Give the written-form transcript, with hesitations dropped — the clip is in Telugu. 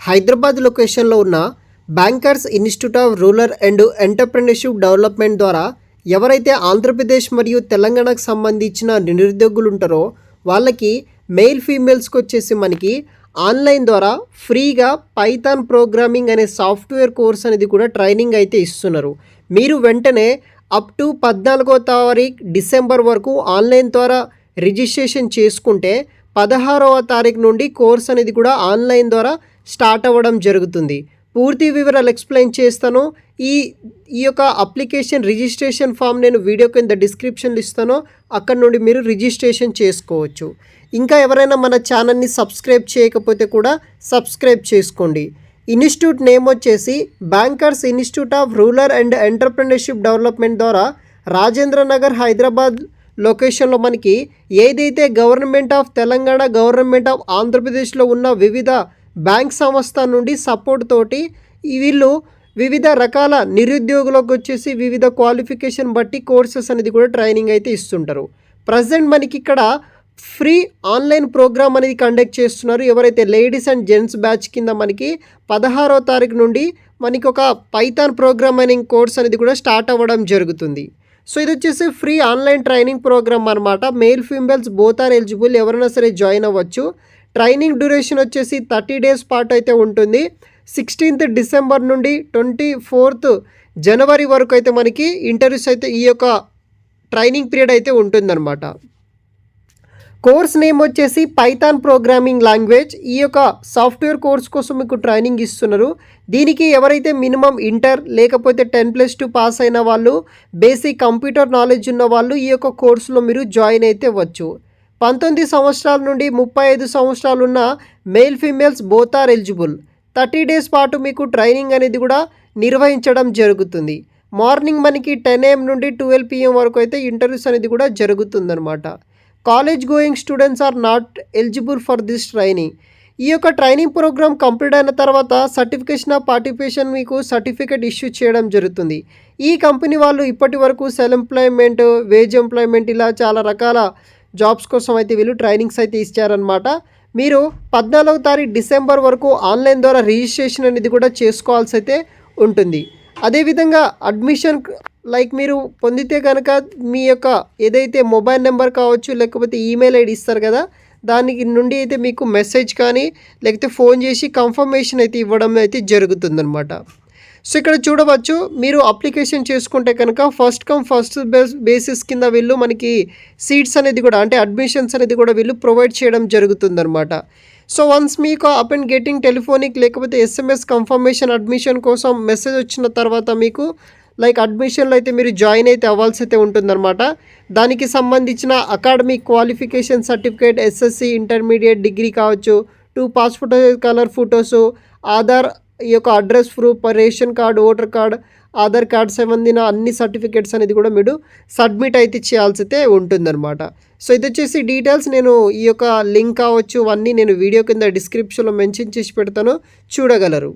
హైదరాబాద్ లొకేషన్లో ఉన్న bankers institute of rural and entrepreneurship development ద్వారా ఎవరైతే ఆంధ్రప్రదేశ్ మరియు తెలంగాణకు సంబంధించిన నిరుద్యోగులు ఉంటారో వాళ్ళకి మెయిల్ ఫీమేల్స్కి వచ్చేసి మనకి ఆన్లైన్ ద్వారా ఫ్రీగా పైథాన్ ప్రోగ్రామింగ్ అనే సాఫ్ట్వేర్ కోర్స్ అనేది కూడా ట్రైనింగ్ అయితే ఇస్తున్నారు. మీరు వెంటనే అప్ టు 14వ తారీఖు డిసెంబర్ వరకు ఆన్లైన్ ద్వారా రిజిస్ట్రేషన్ చేసుకుంటే 16వ తారీఖు నుండి కోర్స్ అనేది కూడా ఆన్లైన్ ద్వారా స్టార్ట్ అవ్వడం జరుగుతుంది. పూర్తి వివరాలు ఎక్స్ప్లెయిన్ చేస్తాను. ఈ యొక్క అప్లికేషన్ రిజిస్ట్రేషన్ ఫామ్ నేను వీడియో కింద డిస్క్రిప్షన్లో ఇస్తాను, అక్కడ నుండి మీరు రిజిస్ట్రేషన్ చేసుకోవచ్చు. ఇంకా ఎవరైనా మన ఛానల్ని సబ్స్క్రైబ్ చేయకపోతే కూడా సబ్స్క్రైబ్ చేసుకోండి. ఇన్స్టిట్యూట్ నేమ్ వచ్చేసి bankers institute of rural and entrepreneurship development ద్వారా రాజేంద్ర నగర్ హైదరాబాద్ లొకేషన్లో మనకి ఏదైతే government of Telangana, government of ఆంధ్రప్రదేశ్లో ఉన్న వివిధ బ్యాంక్ సంస్థ నుండి సపోర్ట్ తోటి వీళ్ళు వివిధ రకాల నిరుద్యోగులకు వచ్చేసి వివిధ క్వాలిఫికేషన్ బట్టి కోర్సెస్ అనేది కూడా ట్రైనింగ్ అయితే ఇస్తుంటారు. ప్రజెంట్ మనకి ఇక్కడ ఫ్రీ ఆన్లైన్ ప్రోగ్రామ్ అనేది కండక్ట్ చేస్తున్నారు. ఎవరైతే లేడీస్ అండ్ జెంట్స్ బ్యాచ్ కింద మనకి 16వ తారీఖు నుండి మనకి ఒక పైథాన్ ప్రోగ్రామింగ్ కోర్స్ అనేది కూడా స్టార్ట్ అవ్వడం జరుగుతుంది. సో ఇది వచ్చేసి ఫ్రీ ఆన్లైన్ ట్రైనింగ్ ప్రోగ్రామ్ అనమాట. Male females both are eligible, ఎవరైనా సరే జాయిన్ అవ్వచ్చు. ట్రైనింగ్ డ్యూరేషన్ వచ్చేసి 30 డేస్ పాటు అయితే ఉంటుంది. 16th డిసెంబర్ నుండి 24th జనవరి వరకు అయితే మనకి ఇంటర్వ్యూస్ అయితే ఈ యొక్క ట్రైనింగ్ పీరియడ్ అయితే ఉంటుందన్నమాట. కోర్స్ నేమ్ వచ్చేసి పైథాన్ ప్రోగ్రామింగ్ లాంగ్వేజ్. ఈ యొక్క సాఫ్ట్వేర్ కోర్స్ కోసం మీకు ట్రైనింగ్ ఇస్తున్నారు. దీనికి ఎవరైతే మినిమం ఇంటర్ లేకపోతే 10+2 పాస్ అయిన వాళ్ళు, బేసిక్ కంప్యూటర్ నాలెడ్జ్ ఉన్న వాళ్ళు ఈ యొక్క కోర్సులో మీరు జాయిన్ అయితే అవ్వచ్చు. 19 సంవత్సరాల నుండి 35 సంవత్సరాలు ఉన్న male females both are eligible. 30 days పాటు మీకు ట్రైనింగ్ అనేది కూడా నిర్వహించడం జరుగుతుంది. మార్నింగ్ మనకి 10 AM నుండి 12 PM వరకు అయితే ఇంటర్వ్యూస్ అనేది కూడా జరుగుతుందన్నమాట. College going students are not eligible for this training. ఈ యొక్క ట్రైనింగ్ ప్రోగ్రామ్ కంప్లీట్ అయిన తర్వాత సర్టిఫికేషన్ ఆఫ్ పార్టిసిపేషన్ మీకు సర్టిఫికేట్ ఇష్యూ చేయడం జరుగుతుంది. ఈ కంపెనీ వాళ్ళు ఇప్పటి వరకు సెల్ ఎంప్లాయ్మెంట్, వేజ్ ఎంప్లాయ్మెంట్ ఇలా చాలా రకాల జాబ్స్ కోసం అయితే వీళ్ళు ట్రైనింగ్స్ అయితే ఇచ్చారనమాట. మీరు 14వ తారీఖు డిసెంబర్ వరకు ఆన్లైన్ ద్వారా రిజిస్ట్రేషన్ అనేది కూడా చేసుకోవాల్సి అయితే ఉంటుంది. అదేవిధంగా అడ్మిషన్ మీరు పొందితే కనుక మీ యొక్క ఏదైతే మొబైల్ నెంబర్ కావచ్చు లేకపోతే ఈమెయిల్ ఐడి ఇస్తారు కదా, దానికి నుండి అయితే మీకు మెసేజ్ కానీ లేకపోతే ఫోన్ చేసి కన్ఫర్మేషన్ అయితే ఇవ్వడం అయితే జరుగుతుందన్నమాట. సో ఇక్కడ చూడవచ్చు, మీరు అప్లికేషన్ చేసుకుంటే కనుక ఫస్ట్ కమ్ ఫస్ట్ బేసిస్ కింద వీళ్ళు మనకి సీట్స్ అనేది కూడా అంటే అడ్మిషన్స్ అనేది కూడా వీళ్ళు ప్రొవైడ్ చేయడం జరుగుతుందన్నమాట. సో వన్స్ మీకు అప్ అండ్ గెటింగ్ టెలిఫోనిక్ లేకపోతే SMS కన్ఫర్మేషన్ అడ్మిషన్ కోసం మెసేజ్ వచ్చిన తర్వాత మీకు అడ్మిషన్లో అయితే మీరు జాయిన్ అయితే అవ్వాల్సి అయితే ఉంటుందన్నమాట. దానికి సంబంధించిన academic qualification certificate, SSC, intermediate, degree కావచ్చు, 2 పాస్పోర్ట్ కలర్ ఫొటోసు, ఆధార్ ఈ యొక్క address proof, ration card, voter card, Aadhaar card సంబంధించిన అన్ని సర్టిఫికేట్స్ అనేది కూడా మీరు సబ్మిట్ అయితే చేయాల్సి అయితే ఉంటుందన్నమాట. సో ఇది వచ్చేసి డీటెయిల్స్. నేను ఈ యొక్క లింక్ కావచ్చు అన్నీ నేను వీడియో కింద డిస్క్రిప్షన్లో మెన్షన్ చేసి పెడతాను, చూడగలరు.